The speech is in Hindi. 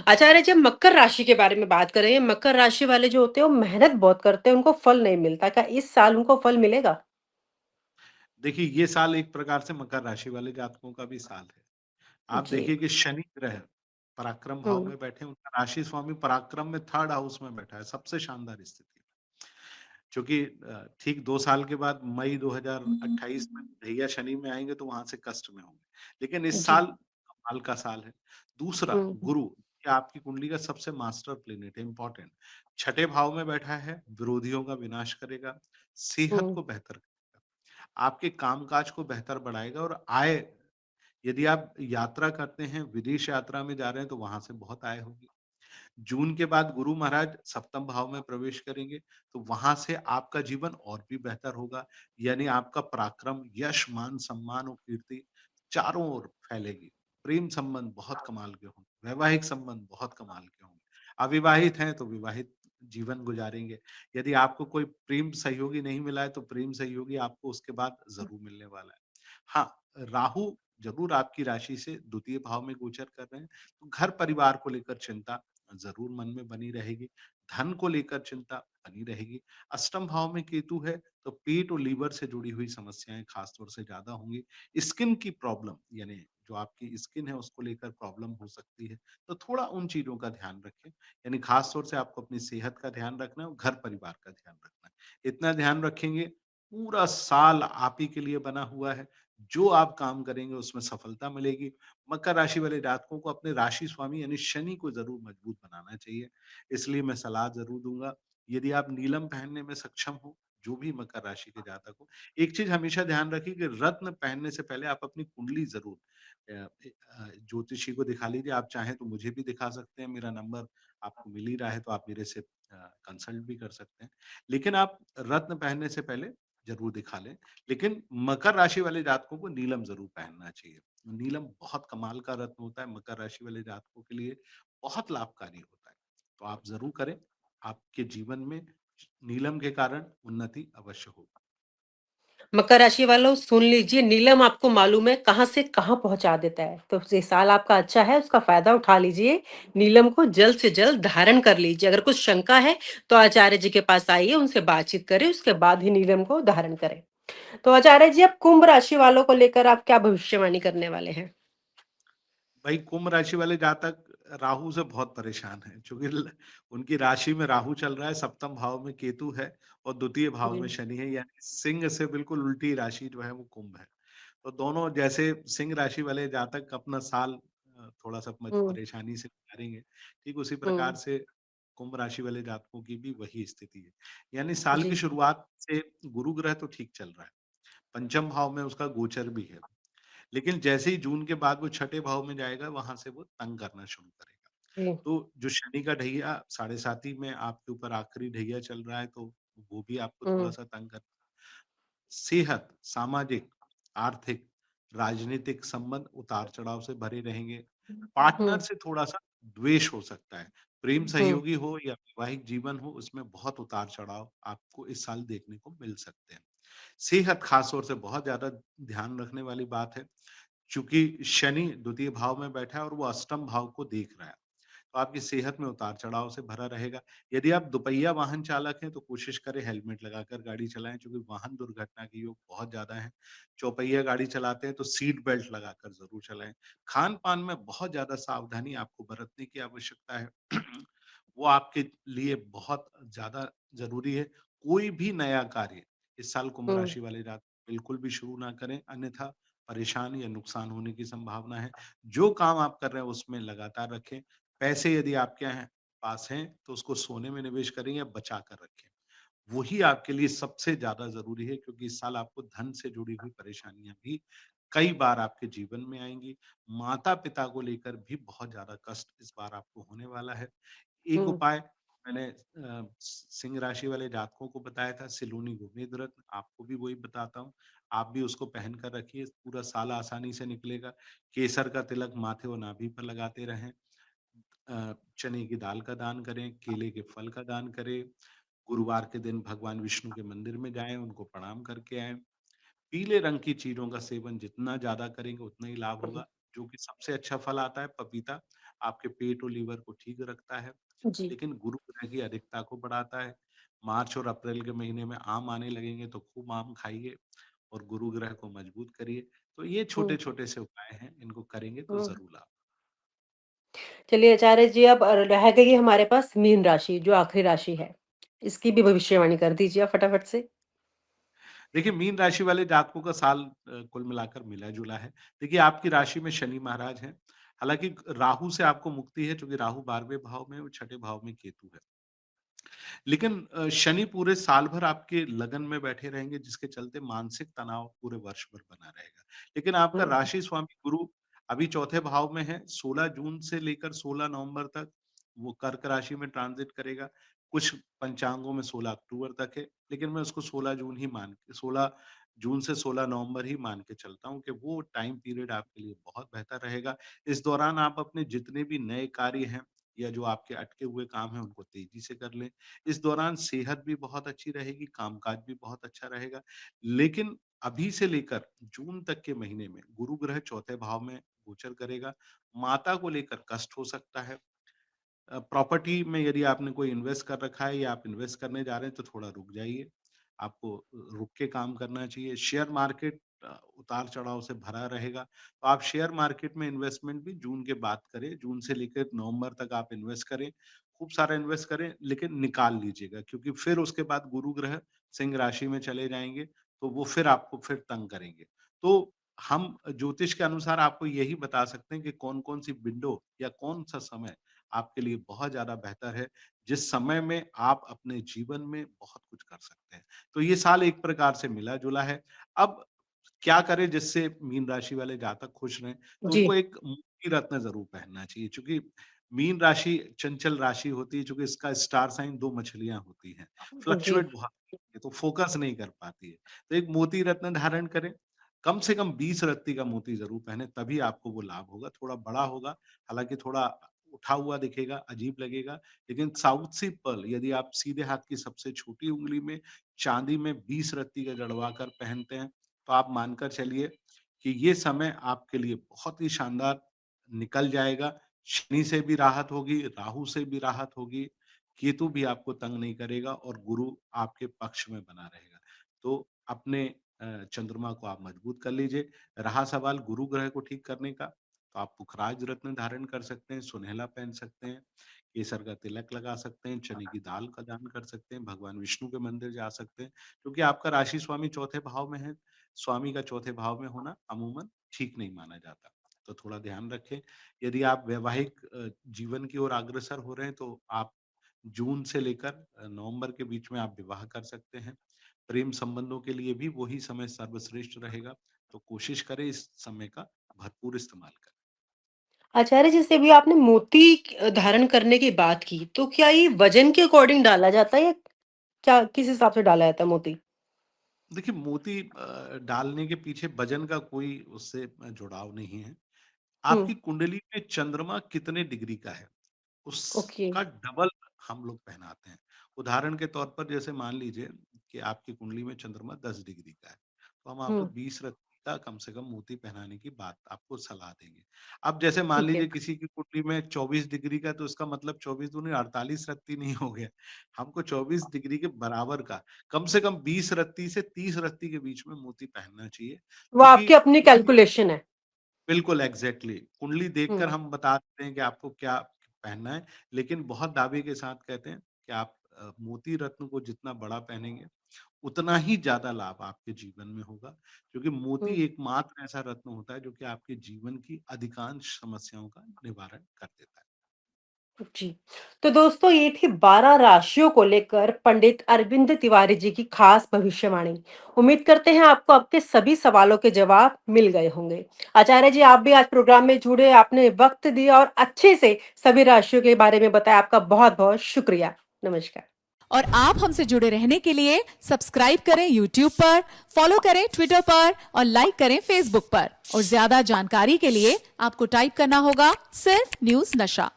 आचार्य जब मकर राशि के बारे में बात करें, ये मकर राशि वाले जो होते हैं वो मेहनत बहुत करते हैं, उनको फल नहीं मिलता। क्या इस साल उनको फल मिलेगा? देखिए, ये साल एक प्रकार से मकर राशि वाले जातकों का भी साल है। आप जी। देखिए कि शनि ग्रह पराक्रम भाव हुँ, में बैठे हैं, उनका राशि स्वामी पराक्रम में 3rd हाउस में बैठा है, सबसे शानदार स्थिति है। चूँकि ठीक 2 साल के बाद मई 2028 में भैया शनि में आएँगे तो वहाँ से कष्ट में होंगे। लेकिन इस जी। साल कमाल का साल है। दूसरा हुँ, हुँ, गुरु, ये आपकी कुंडली का सबसे मास्टर प्लैनेट है, इम्पोर्टेंट। छठे भाव में बैठा है, विरोधियों का विनाश करेगा, सेहत हुँ, को बेहतर करेगा, आपके काम-काज को बेहतर बढ़ाएगा और आय, यदि आप यात्रा करते हैं, विदेश यात्रा में जा रहे हैं तो वहाँ से बहुत आय होगी। जून के बाद गुरु महाराज सप्तम भाव में प्रवेश करेंगे, तो वहाँ से आपका जीवन और भी बेहतर होगा। यानी आपका पराक्रम, यश, मान, सम्मान और कीर्ति चारों ओर फैलेगी। प्रेम संबंध बहुत कमाल के होंगे, वैवाहिक संबंध बहुत कमाल के होंगे। अविवाहित हैं तो विवाहित जीवन गुजारेंगे। यदि आपको कोई प्रेम सहयोगी नहीं मिला है, तो प्रेम सहयोगी आपको उसके बाद ज़रूर मिलने वाला है। हाँ, राहु ज़रूर आपकी राशि से द्वितीय भाव में गोचर कर रहे हैं, तो घर परिवार को लेकर चिंता ज़रूर मन में बनी रहेगी। धन को लेकर चिंता बनी रहेगी। अष्टम भाव में केतु है, तो पेट और लीवर से जुड़ी हुई समस्याएँ खास तौर से ज़्यादा होंगी। स्किन की प्रॉब्लम, यानी जो आपकी स्किन है उसको लेकर प्रॉब्लम हो सकती है, तो थोड़ा उन चीज़ों का ध्यान रखें। यानी खास तौर से आपको अपनी सेहत का ध्यान रखना है और घर परिवार का ध्यान रखना है। इतना ध्यान रखेंगे, पूरा साल आप ही के लिए बना हुआ है। जो आप काम करेंगे उसमें सफलता मिलेगी। मकर राशि वाले जातकों को अपने राशि स्वामी यानी शनि को ज़रूर मजबूत बनाना चाहिए। इसलिए मैं सलाह ज़रूर दूँगा, यदि आप नीलम पहनने में सक्षम हो, जो भी मकर राशि के जातक हो, एक चीज़ हमेशा ध्यान रखिए कि रत्न पहनने से पहले आप अपनी कुंडली ज़रूर ज्योतिषी को दिखा लीजिए। आप चाहें तो मुझे भी दिखा सकते हैं, मेरा नंबर आपको मिल ही रहा है, तो आप मेरे से कंसल्ट भी कर सकते हैं। लेकिन आप रत्न पहनने से पहले ज़रूर दिखा लें। लेकिन मकर राशि वाले जातकों को नीलम ज़रूर पहनना चाहिए। नीलम बहुत कमाल का रत्न होता है, मकर राशि वाले जातकों के लिए बहुत लाभकारी होता है। तो आप ज़रूर करें, आपके जीवन में नीलम के कारण उन्नति अवश्य होगी। मकर राशि वालों सुन लीजिए, नीलम आपको मालूम है कहाँ से कहाँ पहुँचा देता है। तो ये साल आपका अच्छा है, उसका फ़ायदा उठा लीजिए। नीलम को जल्द से जल्द धारण कर लीजिए। अगर कुछ शंका है, तो आचार्य जी के पास आइए, उनसे बातचीत करें, उसके बाद ही नीलम को धारण करें। तो आचार्य जी, अब कुंभ राशि वालों को लेकर आप क्या भविष्यवाणी करने वाले हैं? भाई कुंभ राशि वाले जातक राहु से बहुत परेशान हैं, चूँकि ल उनकी राशि में राहु चल रहा है, सप्तम भाव में केतु है और द्वितीय भाव जी। में शनि है, यानी सिंह से बिल्कुल उल्टी राशि जो है वो कुंभ है। तो दोनों, जैसे सिंह राशि वाले जातक अपना साल थोड़ा-सा मज हुँ, परेशानी से गुजारेंगे, ठीक उसी प्रकार हुँ, से कुंभ राशि वाले जातकों की भी वही स्थिति है। यानी साल की जी। शुरुआत से गुरु ग्रह तो ठीक चल रहा है, पंचम भाव में उसका गोचर भी है। लेकिन जैसे ही जून के बाद वो छठे भाव में जाएगा, वहाँ से वो तंग करना शुरू करेगा। जी। तो जो शनि का ढैया साढ़े साती में आपके ऊपर आखिरी ढैया चल रहा है, तो वो भी आपको हुँ, थोड़ा-सा तंग कर सेहत, सामाजिक, आर्थिक, राजनीतिक संबंध उतार-चढ़ाव से भरे रहेंगे। पार्टनर हुँ, से थोड़ा-सा द्वेष हो सकता है। प्रेम हुँ, सहयोगी हो या वैवाहिक जीवन हो, उसमें बहुत उतार-चढ़ाव आपको इस साल देखने को मिल सकते हैं। सेहत खास तौर से बहुत ज़्यादा ध्यान रखने वाली बात है। चूँकि शनि द्वितीय भाव में बैठा है और वो अष्टम भाव को देख रहा है, तो आपकी सेहत में उतार-चढ़ाव से भरा रहेगा। यदि आप दुपहिया वाहन चालक हैं, तो कोशिश करें हेलमेट लगाकर गाड़ी चलाएँ, क्योंकि वाहन दुर्घटना के योग बहुत ज़्यादा हैं। चौपहिया गाड़ी चलाते हैं, तो सीट बेल्ट लगाकर ज़रूर चलाएँ। खान-पान में बहुत ज़्यादा सावधानी आपको बरतने की आवश्यकता है। वो आपके लिए बहुत ज़्यादा ज़रूरी है। कोई भी नया कार्य इस साल कुंभ हुँ, राशि वाले जातक बिल्कुल भी शुरू ना करें, अन्यथा परेशान या नुकसान होने की संभावना है। जो काम आप कर रहे हैं उसमें लगातार रखें। पैसे यदि आपके हैं पास हैं, तो उसको सोने में निवेश करें या बचा कर रखें। वही आपके लिए सबसे ज़्यादा ज़रूरी है, क्योंकि इस साल आपको धन से जुड़ी हुई परेशानियाँ भी कई बार आपके जीवन में आएँगी। माता-पिता को लेकर भी बहुत ज़्यादा कष्ट इस बार आपको होने वाला है। एक हुँ, उपाय मैंने सिंह राशि वाले जातकों को बताया था, सिलोनी गोमेद रत्न, आपको भी वही बताता हूँ। आप भी उसको पहन कर रखिए, पूरा साल आसानी से निकलेगा। केसर का तिलक माथे और नाभि पर लगाते रहें। चने की दाल का दान करें, केले के फल का दान करें। गुरुवार के दिन भगवान विष्णु के मंदिर में जाएँ, उनको प्रणाम करके आएँ। पीले रंग की चीज़ों का सेवन जितना ज़्यादा करेंगे उतना ही लाभ हुँ, होगा। जो कि सबसे अच्छा फल आता है पपीता, आपके पेट और लीवर को ठीक रखता है। जी। लेकिन गुरु ग्रह की अधिकता को बढ़ाता है। मार्च और अप्रैल के महीने में आम आने लगेंगे तो खूब आम खाइए और गुरु ग्रह को मजबूत करिए। तो ये हुँ, छोटे-छोटे से उपाय हैं, इनको करेंगे तो हुँ। ज़रूर लाभ। चलिए आचार्य जी, अब रह गई है हमारे पास मीन राशि, जो आखिरी राशि है। इसकी भी भविष्यवाणी कर दीजिए आप फटाफट से। देखिए, मीन राशि वाले जातकों का साल कुल मिलाकर मिला-जुला है। देखिए, आपकी राशि में शनि महाराज हैं। हालाँकि राहु से आपको मुक्ति है, चूँकि राहु 12वें भाव में और छठे भाव में केतु है। लेकिन शनि पूरे साल भर आपके लगन में बैठे रहेंगे, जिसके चलते मानसिक तनाव पूरे वर्ष भर बना रहेगा। लेकिन आपका हुँ, राशि स्वामी गुरु अभी चौथे भाव में है, 16 जून से लेकर 16 नवंबर तक वो कर्क राशि में ट्रांज़िट करेगा। कुछ पंचांगों में 16 अक्टूबर तक है, लेकिन मैं उसको 16 जून से 16 नवंबर ही मान के चलता हूँ कि वो टाइम पीरियड आपके लिए बहुत बेहतर रहेगा। इस दौरान आप अपने जितने भी नए कार्य हैं या जो आपके अटके हुए काम हैं, उनको तेज़ी से कर लें। इस दौरान सेहत भी बहुत अच्छी रहेगी, कामकाज भी बहुत अच्छा रहेगा। लेकिन अभी से लेकर जून तक के महीने में गुरु ग्रह चौथे भाव में गोचर करेगा। माता को लेकर कष्ट हो सकता है। प्रॉपर्टी में यदि आपने कोई इन्वेस्ट कर रखा है या आप इन्वेस्ट करने जा रहे हैं तो थोड़ा रुक जाइए। आपको रुक के काम करना चाहिए। शेयर मार्केट उतार-चढ़ाव से भरा रहेगा। तो आप शेयर मार्केट में इन्वेस्टमेंट भी जून के बाद करें। जून से लेकर नवंबर तक आप इन्वेस्ट करें। खूब सारा इन्वेस्ट करें, लेकिन निकाल लीजिएगा क्योंकि फिर उसके बाद गुरु ग्रह सिंह राशि में चले जाएँगे, तो वो फिर आपको फिर तंग करेंगे। तो हम ज्योतिष के अनुसार आपको यही बता सकते हैं कि कौन-कौन सी विंडो या कौन-सा समय आपके लिए बहुत ज़्यादा बेहतर है, जिस समय में आप अपने जीवन में बहुत कुछ कर सकते हैं। तो ये साल एक प्रकार से मिला-जुला है। अब क्या करें जिससे मीन राशि वाले जातक खुश रहें? तो जी, उनको एक मोती रत्न ज़रूर पहनना चाहिए क्योंकि मीन राशि चंचल राशि होती है, चूँकि इसका स्टार साइन 2 मछलियाँ होती हैं, जी। फ्लक्चुएट बहुत करती है, तो फ़ोकस नहीं कर पाती है। तो एक मोती रत्न धारण करें, कम से कम 20 रत्ती का मोती ज़रूर पहनें, तभी आपको वो लाभ होगा। थोड़ा बड़ा होगा, हालाँकि थोड़ा उठा हुआ दिखेगा, अजीब लगेगा, लेकिन साउथ सी पर्ल यदि आप सीधे हाथ की सबसे छोटी उँगली में चाँदी में 20 रत्ती का जड़वा कर पहनते हैं, तो आप मानकर चलिए कि ये समय आपके लिए बहुत ही शानदार निकल जाएगा। शनि से भी राहत होगी, राहु से भी राहत होगी, केतु भी आपको तंग नहीं करेगा और गुरु आपके पक्ष में बना रहेगा। तो अपने चंद्रमा को आप मजबूत कर लीजिए। रहा सवाल गुरु ग्रह को ठीक करने का, तो आप पुखराज रत्न धारण कर सकते हैं, सुनहला पहन सकते हैं, केसर का तिलक लगा सकते हैं, चने की दाल का दान कर सकते हैं, भगवान विष्णु के मंदिर जा सकते हैं, क्योंकि आपका राशि स्वामी चौथे भाव में है। स्वामी का चौथे भाव में होना अमूमन ठीक नहीं माना जाता। तो थोड़ा ध्यान रखें। यदि आप वैवाहिक जीवन की ओर अग्रसर हो रहे हैं तो आप जून से लेकर नवंबर के बीच में आप विवाह कर सकते हैं। प्रेम संबंधों के लिए भी वही समय सर्वश्रेष्ठ रहेगा। तो कोशिश करें इस समय का भरपूर इस्तेमाल करें। आचार्य, जैसे अभी आपने मोती धारण करने की बात की, तो क्या ये वज़न के अकॉर्डिंग डाला जाता है या क्या किस हिसाब से डाला जाता है मोती? देखिए मोती डालने के पीछे वजन का कोई उससे जुड़ाव नहीं है। हुँ, आपकी कुंडली में चंद्रमा कितने डिग्री का है, ओके। उसका डबल हम लोग पहनाते हैं। उदाहरण के तौर पर जैसे मान लीजिए कि आपकी कुंडली में चंद्रमा 10 डिग्री का है, तो हम आपको हुँ, 20 रत्ती का कम से कम मोती पहनाने की बात आपको सलाह देंगे। अब जैसे मान ठीक है। लीजिए किसी की कुंडली में 24 डिग्री का है, तो इसका मतलब 24 दूनी 48 रत्ती नहीं हो गया। हमको 24 डिग्री के बराबर का, कम से कम 20 रत्ती से 30 रत्ती के बीच में मोती पहनना चाहिए, वो क्योंकि आपकी अपनी कुंडली कैलकुलेशन है। बिल्कुल एग्ज़ैक्टली कुंडली देखकर हुँ, हम बता देते हैं कि आपको क्या पहनना है, लेकिन बहुत दावे के साथ कहते हैं कि आप मोती रत्न को जितना बड़ा पहनेंगे, उतना ही ज़्यादा लाभ आपके जीवन में होगा, क्योंकि हुँ। मोती एकमात्र ऐसा रत्न होता है जो कि आपके जीवन की अधिकांश समस्याओं का निवारण कर देता है। जी। तो दोस्तों, ये थी 12 राशियों को लेकर पंडित अरविंद तिवारी जी की खास भविष्यवाणी। उम्मीद करते हैं आपको आपके सभी सवालों के जवाब मिल गए होंगे। आचार्य जी, आप भी आज प्रोग्राम में जुड़े, आपने वक्त दिया और अच्छे से सभी राशियों के बारे में बताया। आपका बहुत-बहुत शुक्रिया। नमस्कार। और आप हमसे जुड़े रहने के लिए सब्सक्राइब करें YouTube पर, फॉलो करें ट्विटर पर और लाइक करें Facebook पर। और ज्यादा जानकारी के लिए आपको टाइप करना होगा सिर्फ न्यूज नशा।